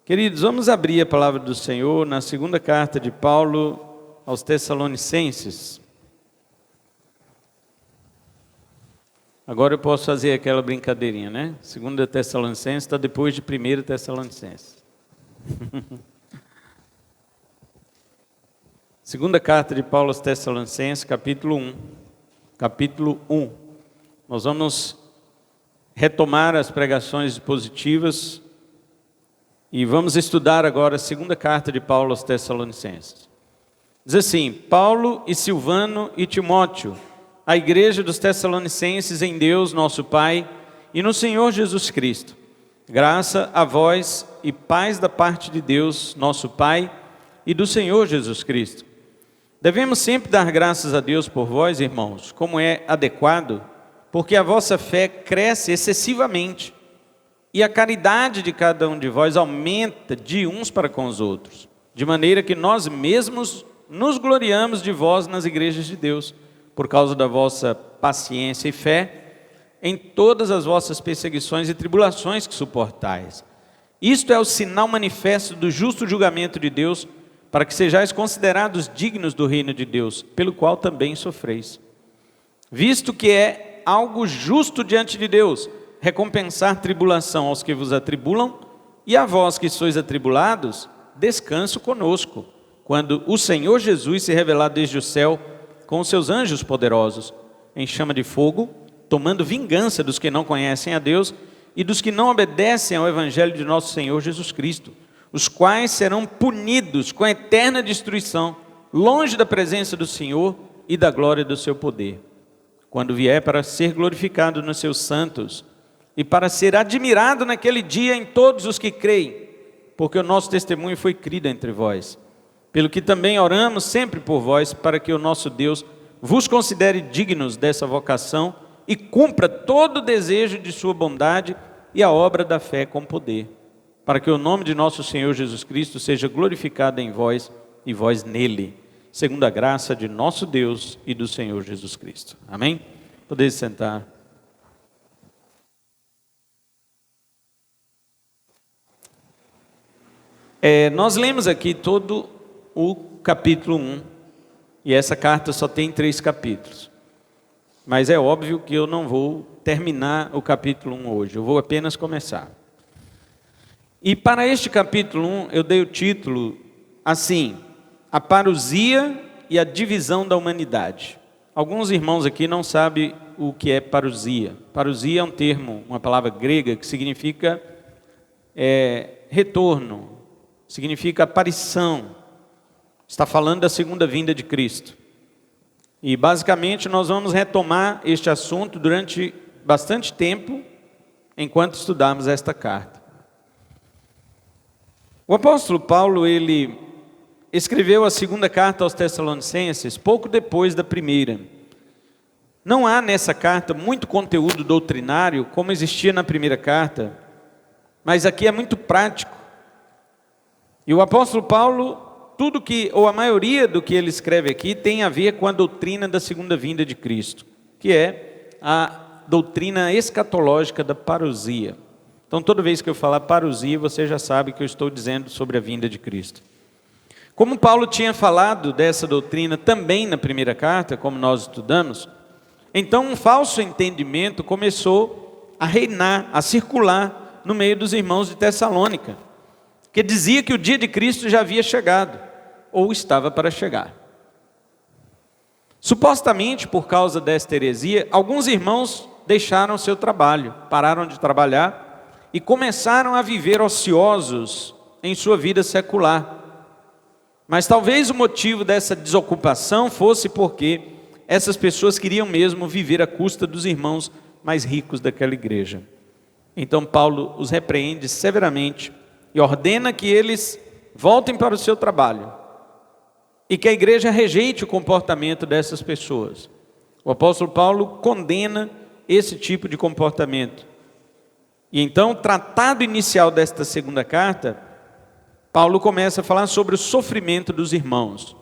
Queridos, vamos abrir a palavra do Senhor na segunda carta de Paulo aos Tessalonicenses. Agora eu posso fazer aquela brincadeirinha, né? Segunda Tessalonicenses está depois de primeira Tessalonicenses. Segunda carta de Paulo aos Tessalonicenses, capítulo 1. Capítulo 1. Nós vamos retomar as pregações expositivas e vamos estudar agora a segunda carta de Paulo aos Tessalonicenses. Diz assim: Paulo e Silvano e Timóteo, a igreja dos Tessalonicenses em Deus nosso Pai e no Senhor Jesus Cristo. Graça a vós e paz da parte de Deus nosso Pai e do Senhor Jesus Cristo. Devemos sempre dar graças a Deus por vós, irmãos, como é adequado, porque a vossa fé cresce excessivamente e a caridade de cada um de vós aumenta de uns para com os outros, de maneira que nós mesmos nos gloriamos de vós nas igrejas de Deus, por causa da vossa paciência e fé em todas as vossas perseguições e tribulações que suportais. Isto é o sinal manifesto do justo julgamento de Deus, para que sejais considerados dignos do reino de Deus, pelo qual também sofreis. Visto que é algo justo diante de Deus recompensar tribulação aos que vos atribulam, e a vós que sois atribulados, descanso conosco, quando o Senhor Jesus se revelar desde o céu com os seus anjos poderosos, em chama de fogo, tomando vingança dos que não conhecem a Deus e dos que não obedecem ao evangelho de nosso Senhor Jesus Cristo, os quais serão punidos com eterna destruição, longe da presença do Senhor e da glória do seu poder, quando vier para ser glorificado nos seus santos e para ser admirado naquele dia em todos os que creem, porque o nosso testemunho foi crido entre vós. Pelo que também oramos sempre por vós, para que o nosso Deus vos considere dignos dessa vocação e cumpra todo o desejo de sua bondade e a obra da fé com poder, para que o nome de nosso Senhor Jesus Cristo seja glorificado em vós e vós nele, segundo a graça de nosso Deus e do Senhor Jesus Cristo. Amém? Podeis sentar. Nós lemos aqui todo o capítulo 1, e essa carta só tem 3 capítulos. Mas é óbvio que eu não vou terminar o capítulo 1 hoje, eu vou apenas começar. E para este capítulo 1 eu dei o título assim: a parousia e a divisão da humanidade. Alguns irmãos aqui não sabem o que é parousia. Parousia é um termo, uma palavra grega que significa retorno, significa aparição. Está falando da segunda vinda de Cristo. E basicamente nós vamos retomar este assunto durante bastante tempo, enquanto estudarmos esta carta. O apóstolo Paulo, ele escreveu a segunda carta aos Tessalonicenses pouco depois da primeira. Não há nessa carta muito conteúdo doutrinário, como existia na primeira carta, mas aqui é muito prático. E o apóstolo Paulo, tudo que, ou a maioria do que ele escreve aqui, tem a ver com a doutrina da segunda vinda de Cristo, que é a doutrina escatológica da parousia. Então, toda vez que eu falar parousia, você já sabe que eu estou dizendo sobre a vinda de Cristo. Como Paulo tinha falado dessa doutrina também na primeira carta, como nós estudamos, então um falso entendimento começou a reinar, a circular no meio dos irmãos de Tessalônica, que dizia que o dia de Cristo já havia chegado, ou estava para chegar. Supostamente, por causa desta heresia, alguns irmãos deixaram seu trabalho, pararam de trabalhar e começaram a viver ociosos em sua vida secular. Mas talvez o motivo dessa desocupação fosse porque essas pessoas queriam mesmo viver à custa dos irmãos mais ricos daquela igreja. Então Paulo os repreende severamente e ordena que eles voltem para o seu trabalho e que a igreja rejeite o comportamento dessas pessoas. O apóstolo Paulo condena esse tipo de comportamento. E então, o tratado inicial desta segunda carta, Paulo começa a falar sobre o sofrimento dos irmãos.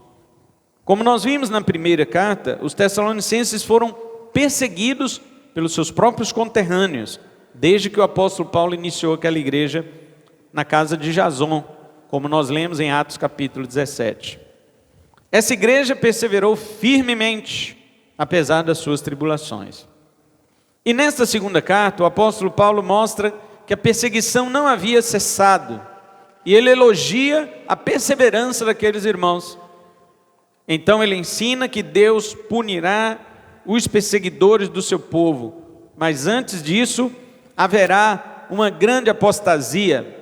Como nós vimos na primeira carta, os tessalonicenses foram perseguidos pelos seus próprios conterrâneos, desde que o apóstolo Paulo iniciou aquela igreja na casa de Jason, como nós lemos em Atos capítulo 17. Essa igreja perseverou firmemente, apesar das suas tribulações. E nesta segunda carta, o apóstolo Paulo mostra que a perseguição não havia cessado, e ele elogia a perseverança daqueles irmãos. Então ele ensina que Deus punirá os perseguidores do seu povo, mas antes disso haverá uma grande apostasia.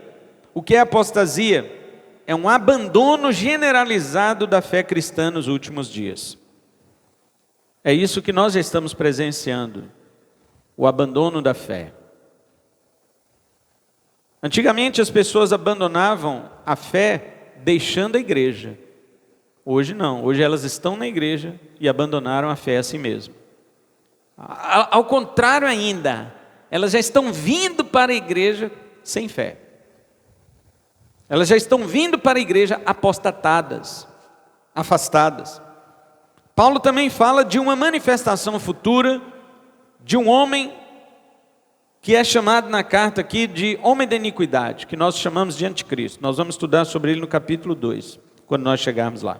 O que é apostasia? É um abandono generalizado da fé cristã nos últimos dias. É isso que nós já estamos presenciando, o abandono da fé. Antigamente as pessoas abandonavam a fé deixando a igreja. Hoje não, hoje elas estão na igreja e abandonaram a fé a si mesmo. Ao contrário ainda, elas já estão vindo para a igreja sem fé. Elas já estão vindo para a igreja apostatadas, afastadas. Paulo também fala de uma manifestação futura de um homem que é chamado na carta aqui de homem da iniquidade, que nós chamamos de anticristo. Nós vamos estudar sobre ele no capítulo 2, quando nós chegarmos lá.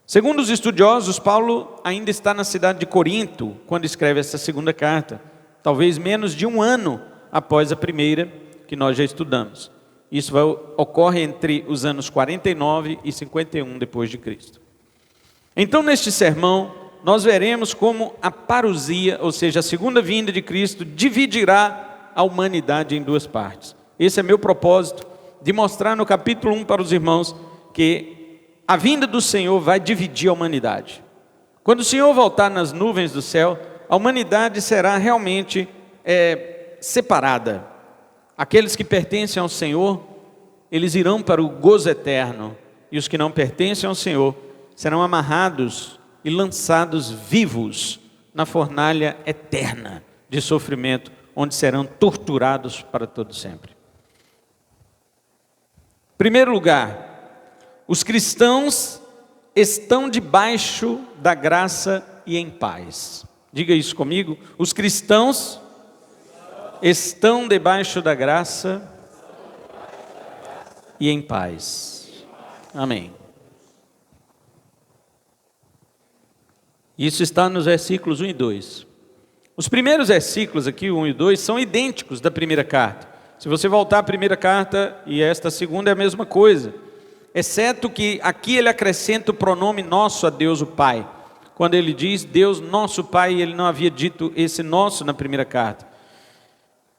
Segundo os estudiosos, Paulo ainda está na cidade de Corinto, quando escreve essa segunda carta, talvez menos de um ano após a primeira, que nós já estudamos. Isso ocorre entre os anos 49 e 51 depois de Cristo. Então, neste sermão, nós veremos como a parousia, ou seja, a segunda vinda de Cristo, dividirá a humanidade em duas partes. Esse é meu propósito, de mostrar no capítulo 1 para os irmãos que a vinda do Senhor vai dividir a humanidade. Quando o Senhor voltar nas nuvens do céu, a humanidade será realmente separada. Aqueles que pertencem ao Senhor, eles irão para o gozo eterno, e os que não pertencem ao Senhor serão amarrados e lançados vivos na fornalha eterna de sofrimento, onde serão torturados para todo sempre. Em primeiro lugar, os cristãos estão debaixo da graça e em paz. Diga isso comigo. Os cristãos estão debaixo da graça e em paz. Amém. Isso está nos versículos 1 e 2. Os primeiros versículos aqui, 1 e 2, são idênticos da primeira carta. Se você voltar à primeira carta e esta segunda é a mesma coisa. Exceto que aqui ele acrescenta o pronome nosso a Deus o Pai. Quando ele diz Deus nosso Pai, ele não havia dito esse nosso na primeira carta.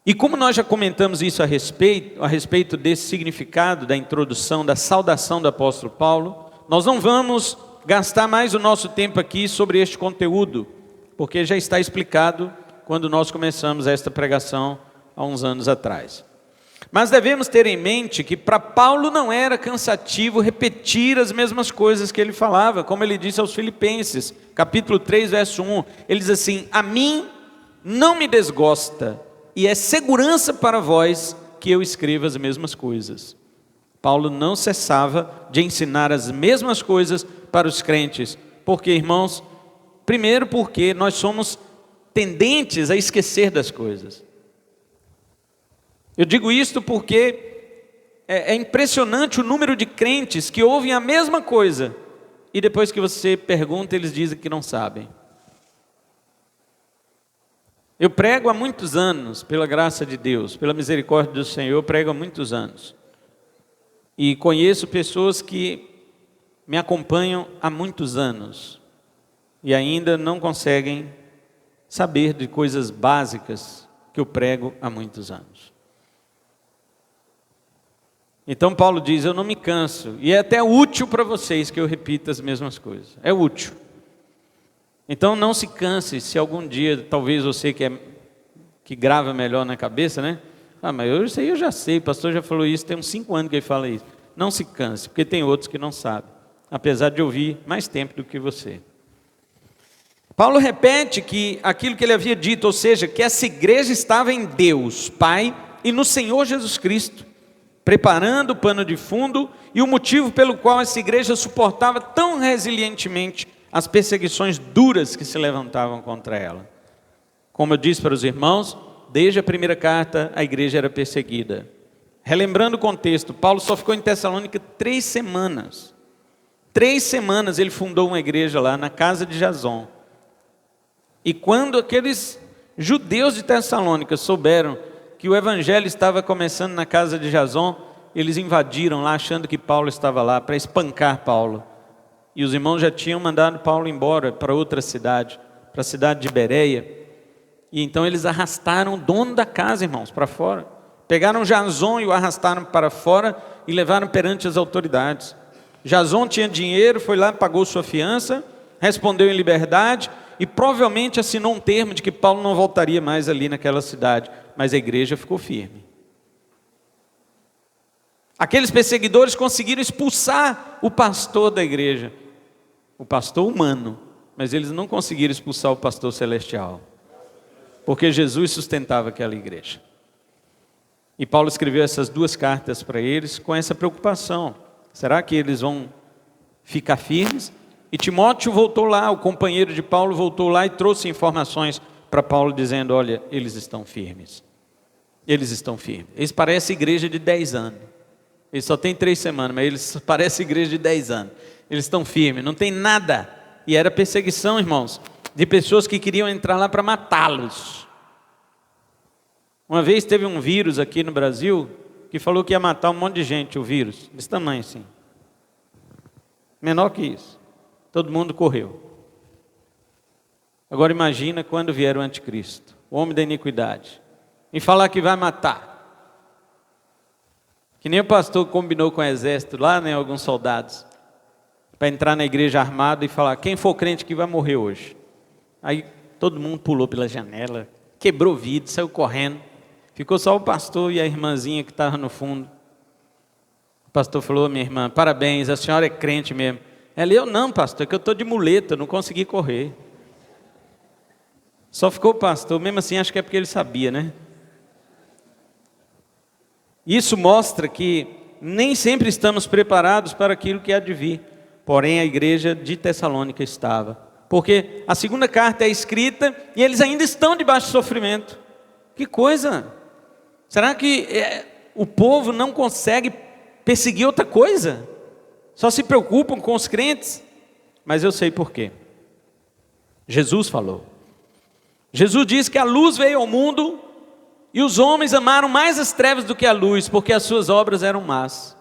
E como nós já comentamos isso a respeito desse significado da introdução, da saudação do apóstolo Paulo, nós não vamos gastar mais o nosso tempo aqui sobre este conteúdo, porque já está explicado quando nós começamos esta pregação há uns anos atrás. Mas devemos ter em mente que para Paulo não era cansativo repetir as mesmas coisas que ele falava, como ele disse aos Filipenses, capítulo 3, verso 1, ele diz assim: a mim não me desgosta, e é segurança para vós que eu escreva as mesmas coisas. Paulo não cessava de ensinar as mesmas coisas para os crentes. Porque, irmãos, primeiro porque nós somos tendentes a esquecer das coisas. Eu digo isto porque é impressionante o número de crentes que ouvem a mesma coisa e depois que você pergunta, eles dizem que não sabem. Eu prego há muitos anos, pela graça de Deus, pela misericórdia do Senhor, eu prego há muitos anos. E conheço pessoas que me acompanham há muitos anos e ainda não conseguem saber de coisas básicas que eu prego há muitos anos. Então Paulo diz, eu não me canso, e é até útil para vocês que eu repita as mesmas coisas, é útil. Então não se canse se algum dia, talvez você que grava melhor na cabeça, né? Ah, mas isso aí eu já sei, o pastor já falou isso, tem uns 5 anos que ele fala isso. Não se canse, porque tem outros que não sabem, apesar de ouvir mais tempo do que você. Paulo repete que aquilo que ele havia dito, ou seja, que essa igreja estava em Deus, Pai, e no Senhor Jesus Cristo, preparando o pano de fundo e o motivo pelo qual essa igreja suportava tão resilientemente as perseguições duras que se levantavam contra ela. Como eu disse para os irmãos, desde a primeira carta a igreja era perseguida, Relembrando o contexto, Paulo só ficou em Tessalônica 3 semanas. 3 semanas ele fundou uma igreja lá na casa de Jason. E quando aqueles judeus de Tessalônica souberam que o evangelho estava começando na casa de Jason, eles invadiram lá achando que Paulo estava lá para espancar Paulo. E os irmãos já tinham mandado Paulo embora para outra cidade, para a cidade de Bereia. E então eles arrastaram o dono da casa, irmãos, para fora. Pegaram Jason e o arrastaram para fora e levaram perante as autoridades. Jason tinha dinheiro, foi lá, pagou sua fiança, respondeu em liberdade e provavelmente assinou um termo de que Paulo não voltaria mais ali naquela cidade. Mas a igreja ficou firme. Aqueles perseguidores conseguiram expulsar o pastor da igreja, o pastor humano, mas eles não conseguiram expulsar o pastor celestial, porque Jesus sustentava aquela igreja. E Paulo escreveu essas 2 cartas para eles com essa preocupação: será que eles vão ficar firmes? E Timóteo voltou lá, o companheiro de Paulo voltou lá e trouxe informações para Paulo dizendo: olha, eles estão firmes. Eles estão firmes. Eles parecem igreja de 10 anos. Eles só têm 3 semanas, mas eles parecem igreja de 10 anos. Eles estão firmes, não tem nada. E era perseguição, irmãos, de pessoas que queriam entrar lá para matá-los. Uma vez teve um vírus aqui no Brasil que falou que ia matar um monte de gente, o vírus, desse tamanho assim. Menor que isso. Todo mundo correu. Agora imagina quando vier o anticristo, o homem da iniquidade, e falar que vai matar. Que nem o pastor combinou com o exército lá, né, alguns soldados, para entrar na igreja armado e falar: quem for crente que vai morrer hoje. Aí todo mundo pulou pela janela, quebrou vidro, saiu correndo. Ficou só o pastor e a irmãzinha que estava no fundo. O pastor falou: minha irmã, parabéns, a senhora é crente mesmo. Ela: eu não, pastor, é que eu estou de muleta, eu não consegui correr. Só ficou o pastor, mesmo assim acho que é porque ele sabia, né? Isso mostra que nem sempre estamos preparados para aquilo que há de vir. Porém a igreja de Tessalônica estava. Porque a 2ª carta é escrita e eles ainda estão debaixo de sofrimento. Que coisa! Será que o povo não consegue perseguir outra coisa? Só se preocupam com os crentes? Mas eu sei por quê. Jesus falou. Jesus disse que a luz veio ao mundo e os homens amaram mais as trevas do que a luz, porque as suas obras eram más.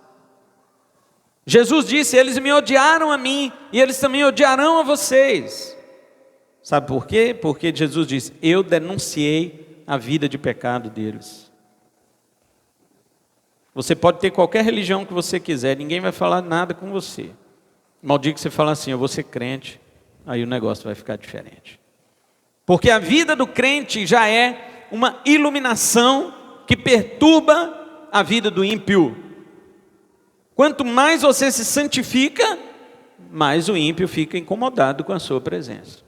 Jesus disse: eles me odiaram a mim e eles também odiarão a vocês. Sabe por quê? Porque Jesus disse: eu denunciei a vida de pecado deles. Você pode ter qualquer religião que você quiser, ninguém vai falar nada com você. Mal dia que você fala assim: eu vou ser crente, aí o negócio vai ficar diferente. Porque a vida do crente já é uma iluminação que perturba a vida do ímpio. Quanto mais você se santifica, mais o ímpio fica incomodado com a sua presença.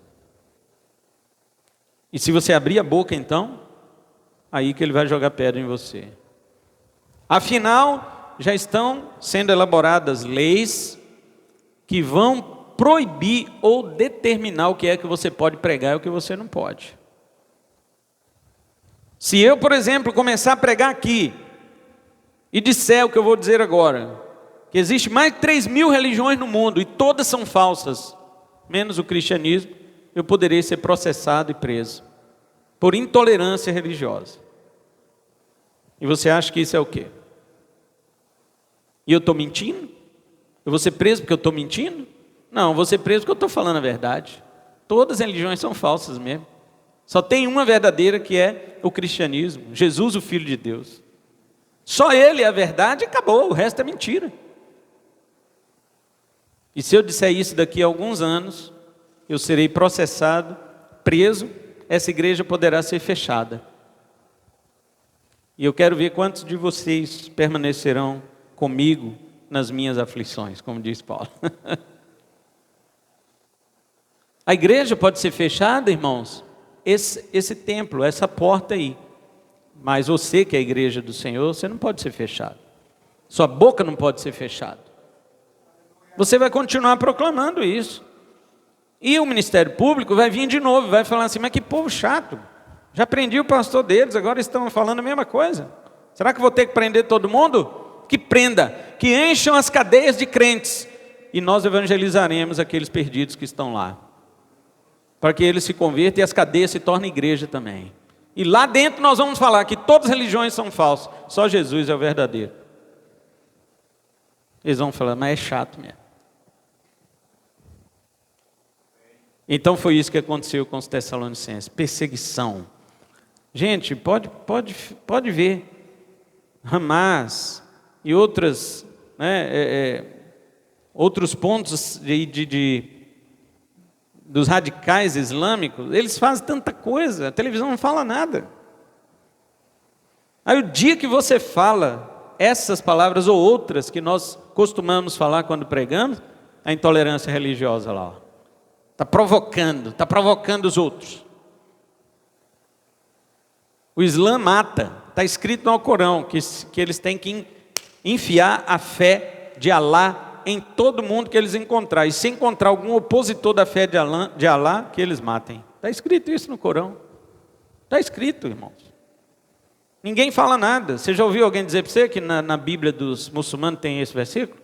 E se você abrir a boca, então, aí que ele vai jogar pedra em você. Afinal, já estão sendo elaboradas leis que vão proibir ou determinar o que é que você pode pregar e o que você não pode. Se eu, por exemplo, começar a pregar aqui e disser o que eu vou dizer agora, que existe mais de 3.000 religiões no mundo e todas são falsas, menos o cristianismo, eu poderei ser processado e preso por intolerância religiosa. E você acha que isso é o quê? E eu estou mentindo? Eu vou ser preso porque eu estou mentindo? Não, eu vou ser preso porque eu estou falando a verdade. Todas as religiões são falsas mesmo. Só tem uma verdadeira, que é o cristianismo. Jesus, o Filho de Deus. Só Ele é a verdade e acabou, o resto é mentira. E se eu disser isso daqui a alguns anos, eu serei processado, preso, essa igreja poderá ser fechada. E eu quero ver quantos de vocês permanecerão comigo nas minhas aflições, como diz Paulo. A igreja pode ser fechada, irmãos, esse templo, essa porta aí. Mas você que é a igreja do Senhor, você não pode ser fechado. Sua boca não pode ser fechada. Você vai continuar proclamando isso. E o Ministério Público vai vir de novo, vai falar assim: mas que povo chato. Já prendi o pastor deles, agora estão falando a mesma coisa. Será que eu vou ter que prender todo mundo? Que prenda, que encham as cadeias de crentes, e nós evangelizaremos aqueles perdidos que estão lá, para que eles se convertam e as cadeias se tornem igreja também. E lá dentro nós vamos falar que todas as religiões são falsas, só Jesus é o verdadeiro. Eles vão falar, mas é chato mesmo. Então foi isso que aconteceu com os Tessalonicenses, perseguição. Gente, pode ver, Hamas e outros pontos dos radicais islâmicos, eles fazem tanta coisa, a televisão não fala nada. Aí o dia que você fala essas palavras ou outras que nós costumamos falar quando pregamos, a intolerância religiosa lá, está provocando os outros. O Islã mata, está escrito no Alcorão que eles têm que enfiar a fé de Alá em todo mundo que eles encontrar, e se encontrar algum opositor da fé de Alá, que eles matem. Está escrito isso no Corão, está escrito, irmãos. Ninguém fala nada. Você já ouviu alguém dizer para você que na Bíblia dos muçulmanos tem esse versículo?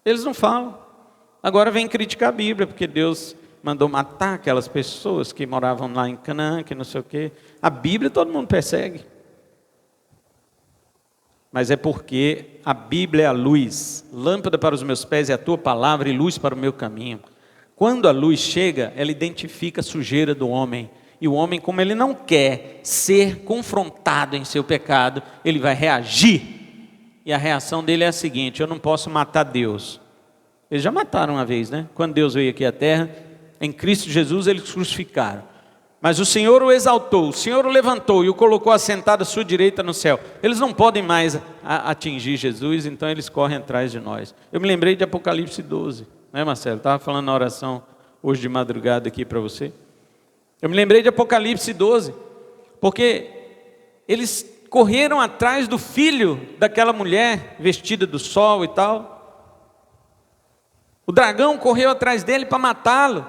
Eles não falam. Agora vem criticar a Bíblia, porque Deus mandou matar aquelas pessoas que moravam lá em Canaã, que não sei o quê. A Bíblia todo mundo persegue. Mas é porque a Bíblia é a luz, lâmpada para os meus pés é a tua palavra e luz para o meu caminho. Quando a luz chega, ela identifica a sujeira do homem. E o homem, como ele não quer ser confrontado em seu pecado, ele vai reagir. E a reação dele é a seguinte: eu não posso matar Deus. Eles já mataram uma vez, né? Quando Deus veio aqui à terra, em Cristo Jesus eles crucificaram. Mas o Senhor o exaltou, o Senhor o levantou e o colocou assentado à sua direita no céu. Eles não podem mais atingir Jesus, então eles correm atrás de nós. Eu me lembrei de Apocalipse 12, né, Marcelo? Estava falando na oração hoje de madrugada aqui para você. Eu me lembrei de Apocalipse 12, porque eles correram atrás do filho daquela mulher vestida do sol e tal. O dragão correu atrás dele para matá-lo,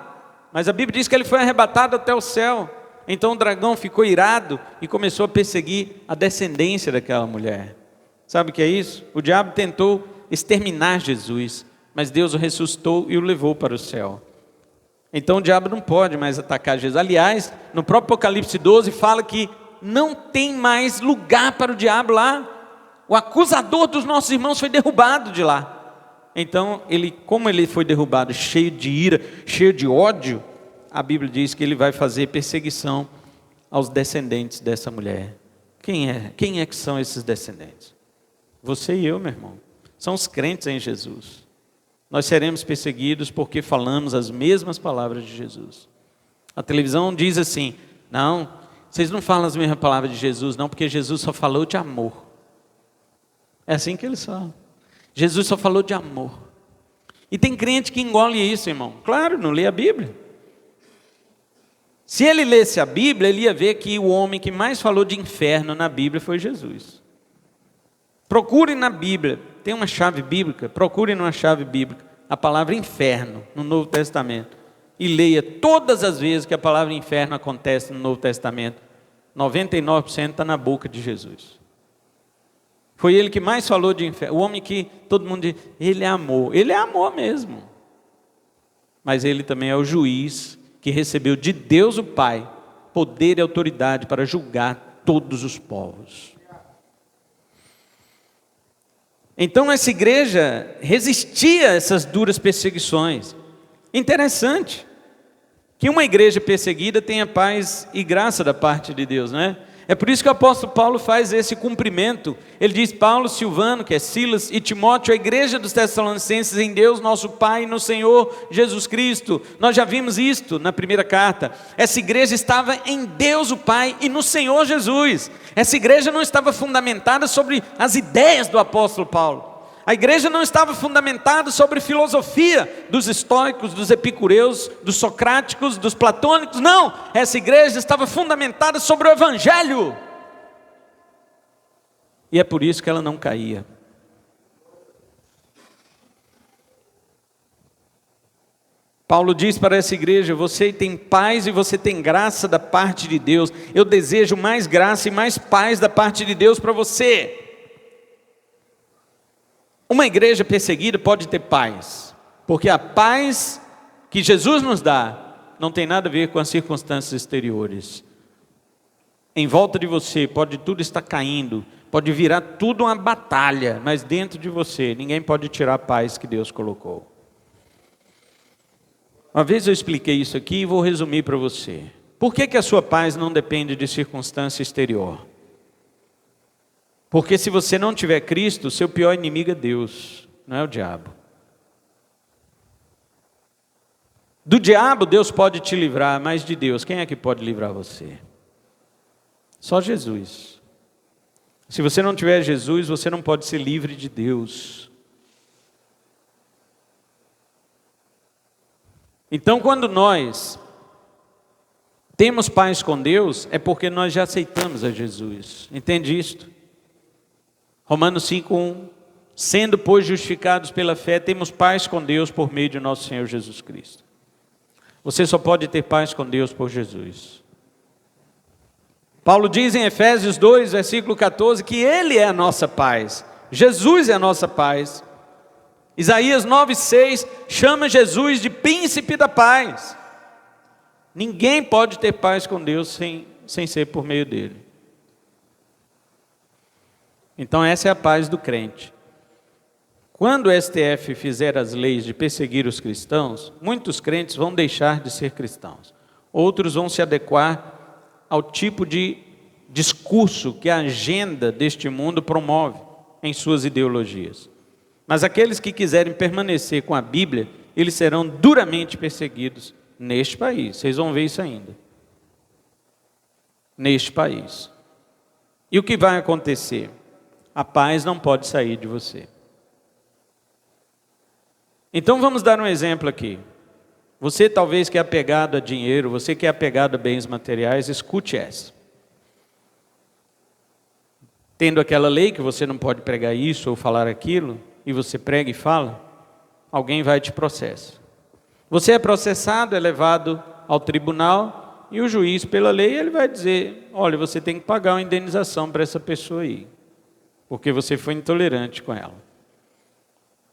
mas a Bíblia diz que ele foi arrebatado até o céu. Então o dragão ficou irado e começou a perseguir a descendência daquela mulher. Sabe o que é isso? O diabo tentou exterminar Jesus, mas Deus o ressuscitou e o levou para o céu. Então o diabo não pode mais atacar Jesus. Aliás, no próprio Apocalipse 12 fala que não tem mais lugar para o diabo lá. O acusador dos nossos irmãos foi derrubado de lá. Então, como ele foi derrubado cheio de ira, cheio de ódio, a Bíblia diz que ele vai fazer perseguição aos descendentes dessa mulher. Quem é que são esses descendentes? Você e eu, meu irmão. São os crentes em Jesus. Nós seremos perseguidos porque falamos as mesmas palavras de Jesus. A televisão diz assim: não, vocês não falam as mesmas palavras de Jesus não, porque Jesus só falou de amor. É assim que eles falam. Jesus só falou de amor. E tem crente que engole isso, irmão. Claro, não lê a Bíblia. Se ele lesse a Bíblia, ele ia ver que o homem que mais falou de inferno na Bíblia foi Jesus. Procure na Bíblia, tem uma chave bíblica, procure numa chave bíblica a palavra inferno no Novo Testamento e leia todas as vezes que a palavra inferno acontece no Novo Testamento. 99% está na boca de Jesus. Foi ele que mais falou de inferno. O homem que todo mundo diz, ele é amor. Ele é amor mesmo. Mas ele também é o juiz que recebeu de Deus o Pai poder e autoridade para julgar todos os povos. Então essa igreja resistia a essas duras perseguições. Interessante que uma igreja perseguida tenha paz e graça da parte de Deus, não é? É por isso que o apóstolo Paulo faz esse cumprimento. Ele diz: Paulo, Silvano, que é Silas, e Timóteo, a igreja dos Tessalonicenses em Deus, nosso Pai, e no Senhor Jesus Cristo. Nós já vimos isto na primeira carta. Essa igreja estava em Deus o Pai e no Senhor Jesus. Essa igreja não estava fundamentada sobre as ideias do apóstolo Paulo. A igreja não estava fundamentada sobre filosofia dos estoicos, dos epicureus, dos socráticos, dos platônicos. Não, essa igreja estava fundamentada sobre o Evangelho. E é por isso que ela não caía. Paulo diz para essa igreja: você tem paz e você tem graça da parte de Deus. Eu desejo mais graça e mais paz da parte de Deus para você. Uma igreja perseguida pode ter paz, porque a paz que Jesus nos dá não tem nada a ver com as circunstâncias exteriores. Em volta de você pode tudo estar caindo, pode virar tudo uma batalha, mas dentro de você ninguém pode tirar a paz que Deus colocou. Uma vez eu expliquei isso aqui e vou resumir para você. Por que a sua paz não depende de circunstância exterior? Porque se você não tiver Cristo, seu pior inimigo é Deus, não é o diabo. Do diabo Deus pode te livrar, mas de Deus, quem é que pode livrar você? Só Jesus. Se você não tiver Jesus, você não pode ser livre de Deus. Então, quando nós temos paz com Deus, é porque nós já aceitamos a Jesus. Entende isto? Romanos 5:1. Sendo, pois, justificados pela fé, temos paz com Deus por meio de nosso Senhor Jesus Cristo. Você só pode ter paz com Deus por Jesus. Paulo diz em Efésios 2, versículo 14, que Ele é a nossa paz. Jesus é a nossa paz. Isaías 9:6 chama Jesus de príncipe da paz. Ninguém pode ter paz com Deus sem ser por meio dele. Então essa é a paz do crente. Quando o STF fizer as leis de perseguir os cristãos, muitos crentes vão deixar de ser cristãos. Outros vão se adequar ao tipo de discurso que a agenda deste mundo promove em suas ideologias. Mas aqueles que quiserem permanecer com a Bíblia, eles serão duramente perseguidos neste país. Vocês vão ver isso ainda. Neste país. E o que vai acontecer? A paz não pode sair de você. Então vamos dar um exemplo aqui. Você talvez que é apegado a dinheiro, você que é apegado a bens materiais, escute essa. Tendo aquela lei que você não pode pregar isso ou falar aquilo, e você prega e fala, alguém vai te processar. Você é processado, é levado ao tribunal, e o juiz, pela lei, ele vai dizer: olha, você tem que pagar uma indenização para essa pessoa aí, porque você foi intolerante com ela.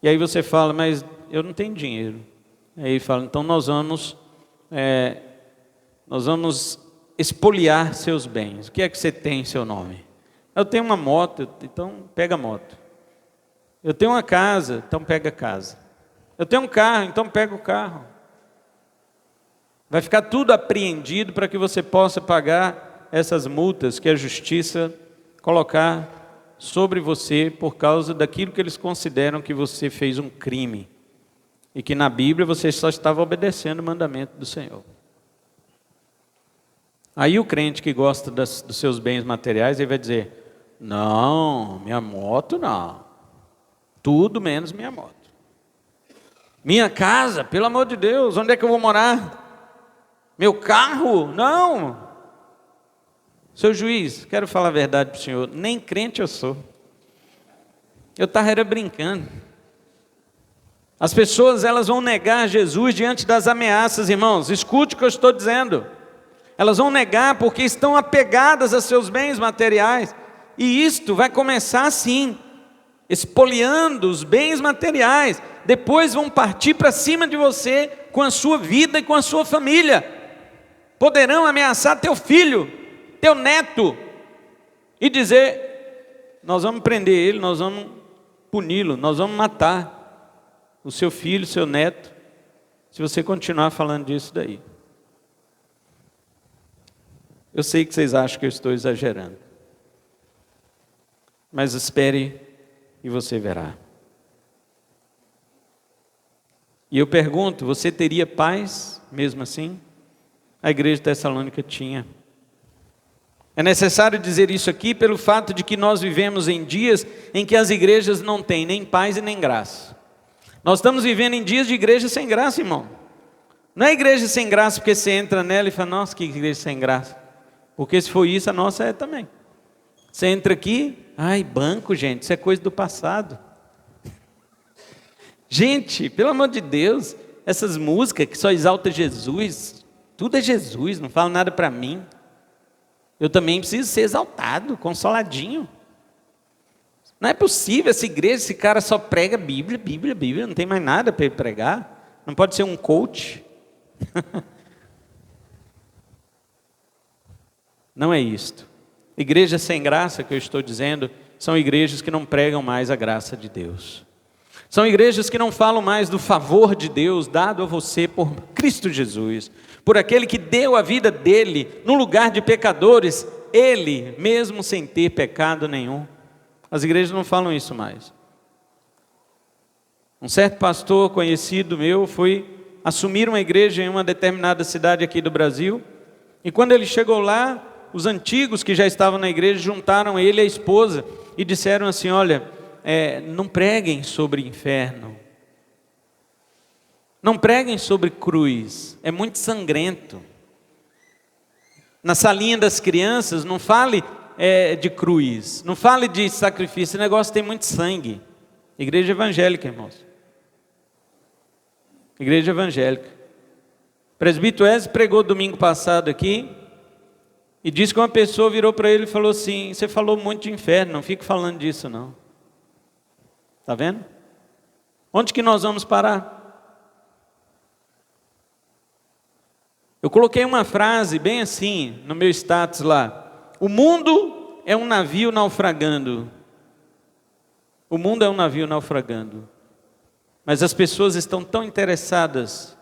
E aí você fala: mas eu não tenho dinheiro. Aí ele fala: então nós vamos expoliar seus bens. O que é que você tem em seu nome? Eu tenho uma moto, então pega a moto. Eu tenho uma casa, então pega a casa. Eu tenho um carro, então pega o carro. Vai ficar tudo apreendido para que você possa pagar essas multas que a justiça colocar sobre você por causa daquilo que eles consideram que você fez um crime. E que na Bíblia você só estava obedecendo o mandamento do Senhor. Aí o crente que gosta dos seus bens materiais, ele vai dizer: não, minha moto não. Tudo menos minha moto. Minha casa, pelo amor de Deus, onde é que eu vou morar? Meu carro? Não. Seu juiz, quero falar a verdade para o senhor, nem crente eu sou. Eu estava brincando. As pessoas, elas vão negar Jesus diante das ameaças, irmãos. Escute o que eu estou dizendo. Elas vão negar porque estão apegadas a seus bens materiais. E isto vai começar assim, expoliando os bens materiais. Depois vão partir para cima de você com a sua vida e com a sua família. Poderão ameaçar teu filho, teu neto, e dizer: nós vamos prender ele, nós vamos puni-lo, nós vamos matar o seu filho, seu neto, se você continuar falando disso daí. Eu sei que vocês acham que eu estou exagerando, mas espere e você verá. E eu pergunto: você teria paz mesmo assim? A igreja de Tessalônica tinha. É necessário dizer isso aqui pelo fato de que nós vivemos em dias em que as igrejas não têm nem paz e nem graça. Nós estamos vivendo em dias de igreja sem graça, irmão. Não é igreja sem graça porque você entra nela e fala: nossa, que igreja sem graça. Porque se for isso, a nossa é também. Você entra aqui, ai, banco, gente, isso é coisa do passado. Gente, pelo amor de Deus, essas músicas que só exaltam Jesus, tudo é Jesus, não fala nada para mim. Eu também preciso ser exaltado, consoladinho. Não é possível essa igreja, esse cara só prega Bíblia, Bíblia, Bíblia, não tem mais nada para ele pregar. Não pode ser um coach. Não é isto. Igrejas sem graça, que eu estou dizendo, são igrejas que não pregam mais a graça de Deus. São igrejas que não falam mais do favor de Deus dado a você por Cristo Jesus, por aquele que deu a vida dele no lugar de pecadores, ele mesmo sem ter pecado nenhum. As igrejas não falam isso mais. Um certo pastor conhecido meu foi assumir uma igreja em uma determinada cidade aqui do Brasil, e quando ele chegou lá, os antigos que já estavam na igreja juntaram ele e a esposa e disseram assim: olha, não preguem sobre inferno, não preguem sobre cruz, é muito sangrento. Na salinha das crianças, não fale de cruz, não fale de sacrifício, esse negócio tem muito sangue. Igreja evangélica, irmãos. Igreja evangélica. O presbítero Ezio pregou domingo passado aqui, e disse que uma pessoa virou para ele e falou assim: você falou muito de inferno, não fique falando disso não. Está vendo? Onde que nós vamos parar? Eu coloquei uma frase bem assim no meu status lá: o mundo é um navio naufragando. O mundo é um navio naufragando. Mas as pessoas estão tão interessadas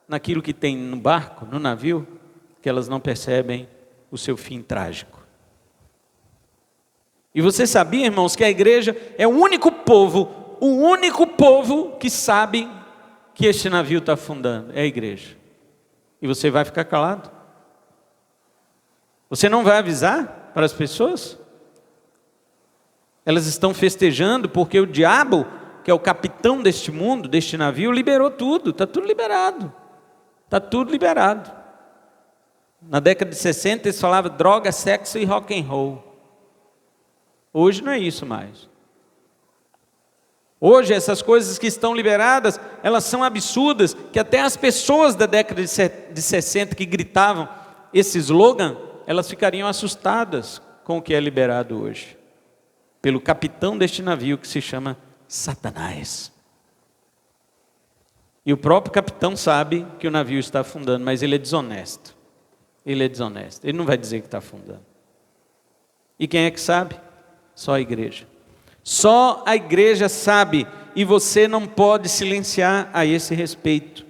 naquilo que tem no barco, no navio, que elas não percebem o seu fim trágico. E você sabia, irmãos, que a igreja é o único povo que sabe que este navio está afundando, é a igreja. E você vai ficar calado? Você não vai avisar para as pessoas? Elas estão festejando porque o diabo, que é o capitão deste mundo, deste navio, liberou tudo, está tudo liberado. Está tudo liberado. Na década de 60 eles falavam droga, sexo e rock and roll. Hoje não é isso mais. Hoje essas coisas que estão liberadas, elas são absurdas, que até as pessoas da década de 60 que gritavam esse slogan, elas ficariam assustadas com o que é liberado hoje, pelo capitão deste navio que se chama Satanás. E o próprio capitão sabe que o navio está afundando, mas ele é desonesto. Ele é desonesto, ele não vai dizer que está afundando. E quem é que sabe? Só a igreja. Só a igreja sabe, e você não pode silenciar a esse respeito.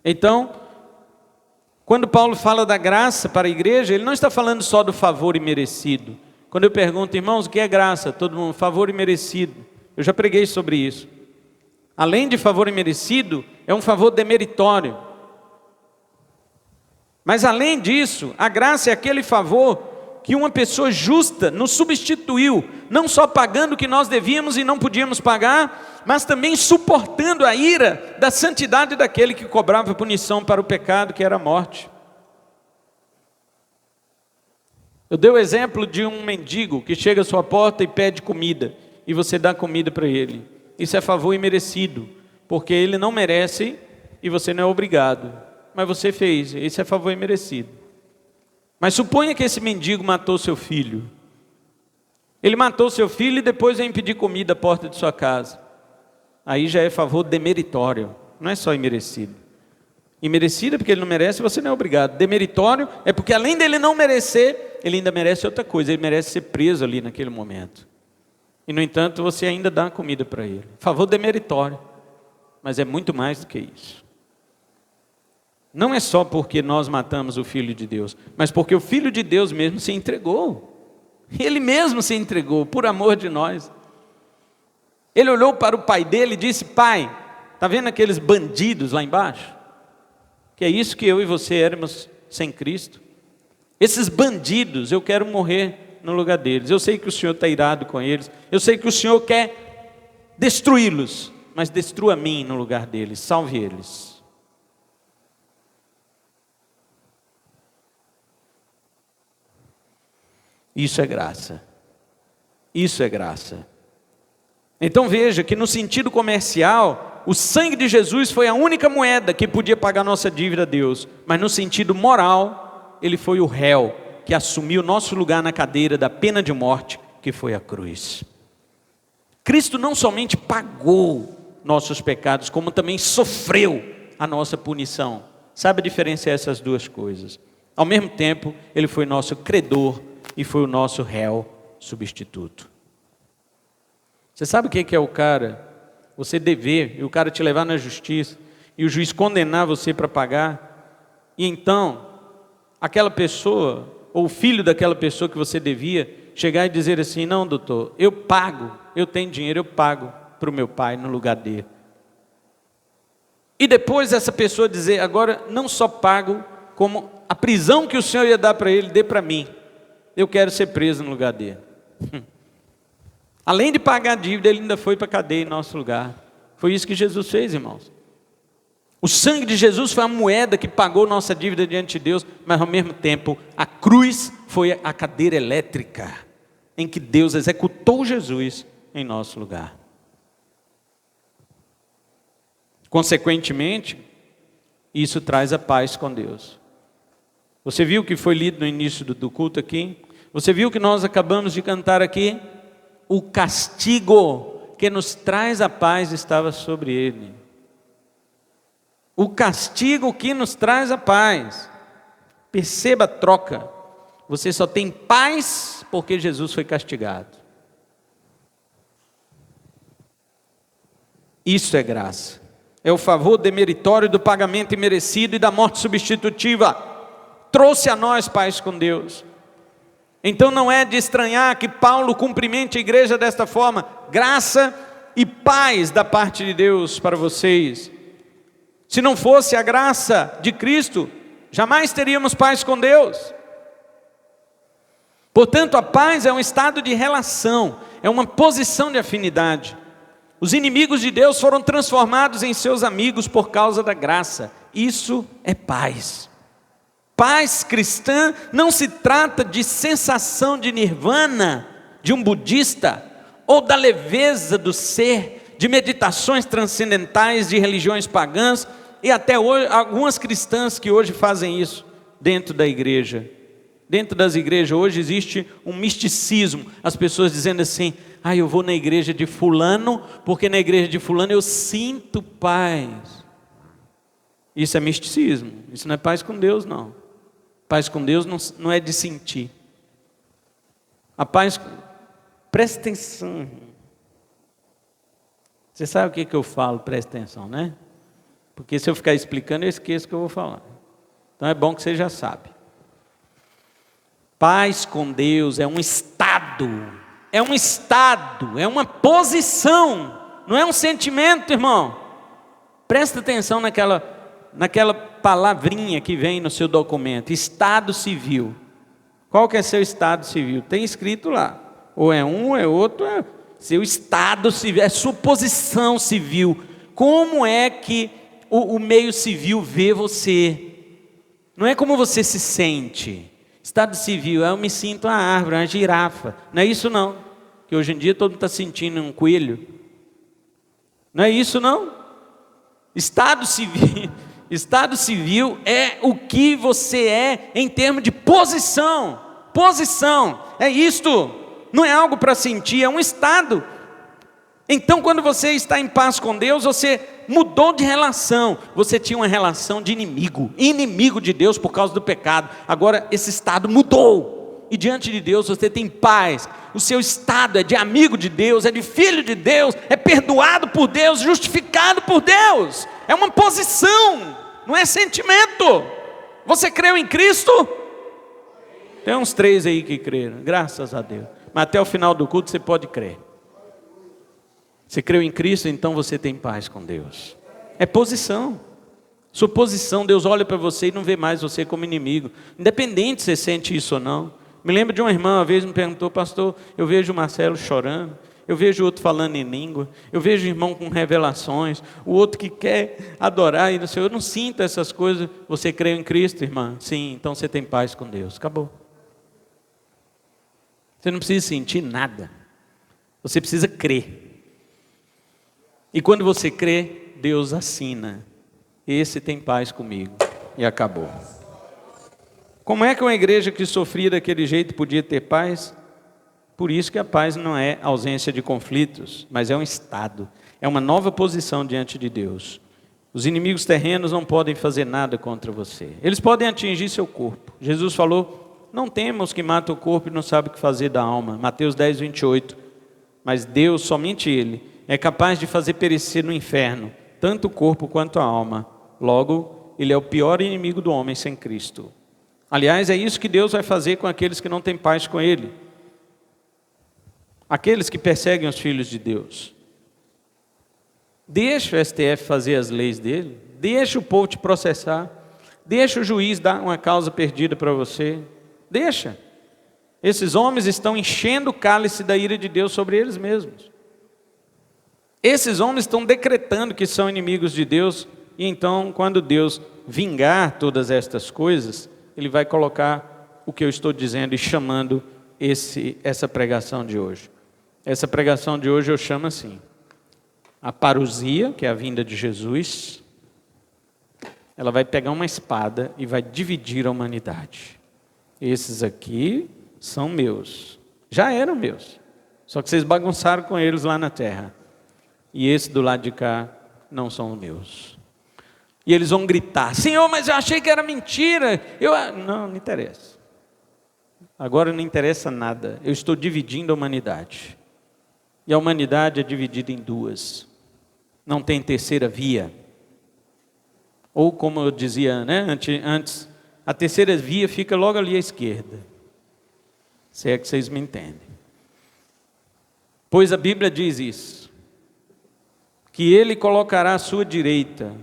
Então, quando Paulo fala da graça para a igreja, ele não está falando só do favor imerecido. Quando eu pergunto, irmãos, o que é graça? Todo mundo, favor imerecido. Eu já preguei sobre isso. Além de favor imerecido, é um favor demeritório. Mas além disso, a graça é aquele favor que uma pessoa justa nos substituiu, não só pagando o que nós devíamos e não podíamos pagar, mas também suportando a ira da santidade daquele que cobrava punição para o pecado, que era a morte. Eu dei o exemplo de um mendigo que chega à sua porta e pede comida, e você dá comida para ele. Isso é favor imerecido, porque ele não merece e você não é obrigado. Mas você fez, esse é favor imerecido. Mas suponha que esse mendigo matou seu filho. Ele matou seu filho e depois vem pedir comida à porta de sua casa. Aí já é favor demeritório, não é só imerecido. Imerecido é porque ele não merece, você não é obrigado. Demeritório é porque além dele não merecer, ele ainda merece outra coisa, ele merece ser preso ali naquele momento. E no entanto você ainda dá comida para ele. Favor demeritório, mas é muito mais do que isso. Não é só porque nós matamos o Filho de Deus, mas porque o Filho de Deus mesmo se entregou. Ele mesmo se entregou por amor de nós. Ele olhou para o pai dele e disse: pai, está vendo aqueles bandidos lá embaixo? Que é isso que eu e você éramos sem Cristo. Esses bandidos, eu quero morrer no lugar deles. Eu sei que o Senhor está irado com eles. Eu sei que o Senhor quer destruí-los, mas destrua a mim no lugar deles, salve eles. Isso é graça. Isso é graça. Então veja que no sentido comercial, O sangue de Jesus foi a única moeda que podia pagar nossa dívida a Deus, mas no sentido moral, ele foi o réu que assumiu nosso lugar na cadeira da pena de morte, que foi a cruz. Cristo não somente pagou nossos pecados, como também sofreu a nossa punição. Sabe diferenciar essas duas coisas? Ao mesmo tempo, ele foi nosso credor e foi o nosso réu substituto. Você sabe o que é o cara, você dever, e o cara te levar na justiça, e o juiz condenar você para pagar, e então, aquela pessoa, ou o filho daquela pessoa que você devia, chegar e dizer assim: não, doutor, eu pago, eu tenho dinheiro, eu pago para o meu pai no lugar dele. E depois essa pessoa dizer: agora não só pago, como a prisão que o senhor ia dar para ele, dê para mim, eu quero ser preso no lugar dele. Além de pagar a dívida, ele ainda foi para a cadeia em nosso lugar. Foi isso que Jesus fez, irmãos. O sangue de Jesus foi a moeda que pagou nossa dívida diante de Deus, mas ao mesmo tempo, a cruz foi a cadeira elétrica em que Deus executou Jesus em nosso lugar. Consequentemente, isso traz a paz com Deus. Você viu o que foi lido no início do culto aqui? Você viu que nós acabamos de cantar aqui? O castigo que nos traz a paz estava sobre ele. O castigo que nos traz a paz. Perceba a troca. Você só tem paz porque Jesus foi castigado. Isso é graça. É o favor demeritório do pagamento imerecido e da morte substitutiva. Trouxe a nós paz com Deus. Então não é de estranhar que Paulo cumprimente a igreja desta forma: graça e paz da parte de Deus para vocês. Se não fosse a graça de Cristo, jamais teríamos paz com Deus. Portanto, a paz é um estado de relação, é uma posição de afinidade. Os inimigos de Deus foram transformados em seus amigos por causa da graça. Isso é paz. Paz cristã não se trata de sensação de nirvana de um budista, ou da leveza do ser, de meditações transcendentais de religiões pagãs, e até hoje, algumas cristãs que hoje fazem isso dentro da igreja. Dentro das igrejas hoje existe um misticismo, as pessoas dizendo assim: eu vou na igreja de fulano, porque na igreja de fulano eu sinto paz. Isso é misticismo, isso não é paz com Deus, não. Paz com Deus não é de sentir. A paz, presta atenção. Você sabe o que eu falo, presta atenção, né? Porque se eu ficar explicando, eu esqueço o que eu vou falar. Então é bom que você já sabe. Paz com Deus é um estado, é uma posição, não é um sentimento, irmão. Presta atenção naquela palavrinha que vem no seu documento: estado civil. Qual que é seu estado civil? Tem escrito lá, ou é um ou é outro. Seu estado civil, é sua posição civil. Como é que o meio civil vê você? Não é como você se sente. Estado civil, eu me sinto uma árvore, uma girafa. Não é isso não, que hoje em dia todo mundo está sentindo um coelho. Não é isso não. Estado civil é o que você é em termos de posição. Posição, é isto. Não é algo para sentir, é um estado. Então quando você está em paz com Deus, você mudou de relação. Você tinha uma relação de inimigo de Deus por causa do pecado. Agora esse estado mudou, e diante de Deus você tem paz. O seu estado é de amigo de Deus, é de filho de Deus, é perdoado por Deus, justificado por Deus. É uma posição, não é sentimento. Você creu em Cristo? Tem uns 3 aí que creram, graças a Deus. Mas até o final do culto você pode crer. Você creu em Cristo, então você tem paz com Deus. É posição. Sua posição, Deus olha para você e não vê mais você como inimigo. Independente se você sente isso ou não. Me lembro de uma irmã, uma vez me perguntou: pastor, eu vejo o Marcelo chorando, eu vejo o outro falando em língua, eu vejo o irmão com revelações, o outro que quer adorar, e não sei, eu não sinto essas coisas. Você crê em Cristo, irmã? Sim, então você tem paz com Deus. Acabou. Você não precisa sentir nada. Você precisa crer. E quando você crê, Deus assina: esse tem paz comigo. E acabou. Como é que uma igreja que sofria daquele jeito podia ter paz? Por isso que a paz não é ausência de conflitos, mas é um estado, é uma nova posição diante de Deus. Os inimigos terrenos não podem fazer nada contra você. Eles podem atingir seu corpo. Jesus falou: não temos que mata o corpo e não sabe o que fazer da alma. Mateus 10, 28. Mas Deus, somente Ele, é capaz de fazer perecer no inferno tanto o corpo quanto a alma. Logo, Ele é o pior inimigo do homem sem Cristo. Aliás, é isso que Deus vai fazer com aqueles que não têm paz com Ele. Aqueles que perseguem os filhos de Deus. Deixa o STF fazer as leis dele. Deixa o povo te processar. Deixa o juiz dar uma causa perdida para você. Deixa. Esses homens estão enchendo o cálice da ira de Deus sobre eles mesmos. Esses homens estão decretando que são inimigos de Deus. E então, quando Deus vingar todas estas coisas, Ele vai colocar o que eu estou dizendo e chamando essa pregação de hoje. Essa pregação de hoje eu chamo assim: a parousia, que é a vinda de Jesus. Ela vai pegar uma espada e vai dividir a humanidade. Esses aqui são meus, já eram meus, só que vocês bagunçaram com eles lá na terra. E esse do lado de cá não são meus. E eles vão gritar: Senhor, mas eu achei que era mentira. Não interessa. Agora não interessa nada. Eu estou dividindo a humanidade. E a humanidade é dividida em duas. Não tem terceira via. Ou como eu dizia, né, antes, a terceira via fica logo ali à esquerda. Se é que vocês me entendem. Pois a Bíblia diz isso: que Ele colocará à sua direita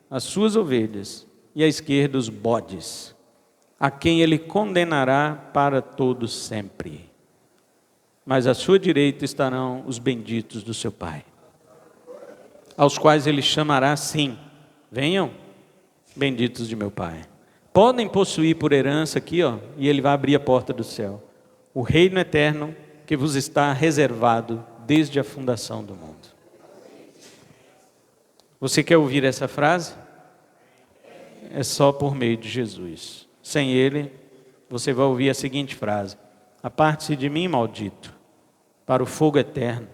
as suas ovelhas e à esquerda os bodes, a quem Ele condenará para todos sempre. Mas à sua direita estarão os benditos do seu Pai, aos quais Ele chamará assim: venham, benditos de meu Pai. Podem possuir por herança aqui, e Ele vai abrir a porta do céu, o reino eterno que vos está reservado desde a fundação do mundo. Você quer ouvir essa frase? É só por meio de Jesus. Sem Ele, você vai ouvir a seguinte frase: aparte-se de mim, maldito, para o fogo eterno,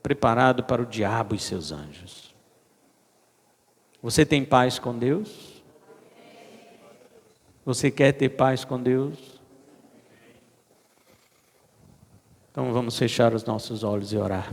preparado para o diabo e seus anjos. Você tem paz com Deus? Você quer ter paz com Deus? Então vamos fechar os nossos olhos e orar.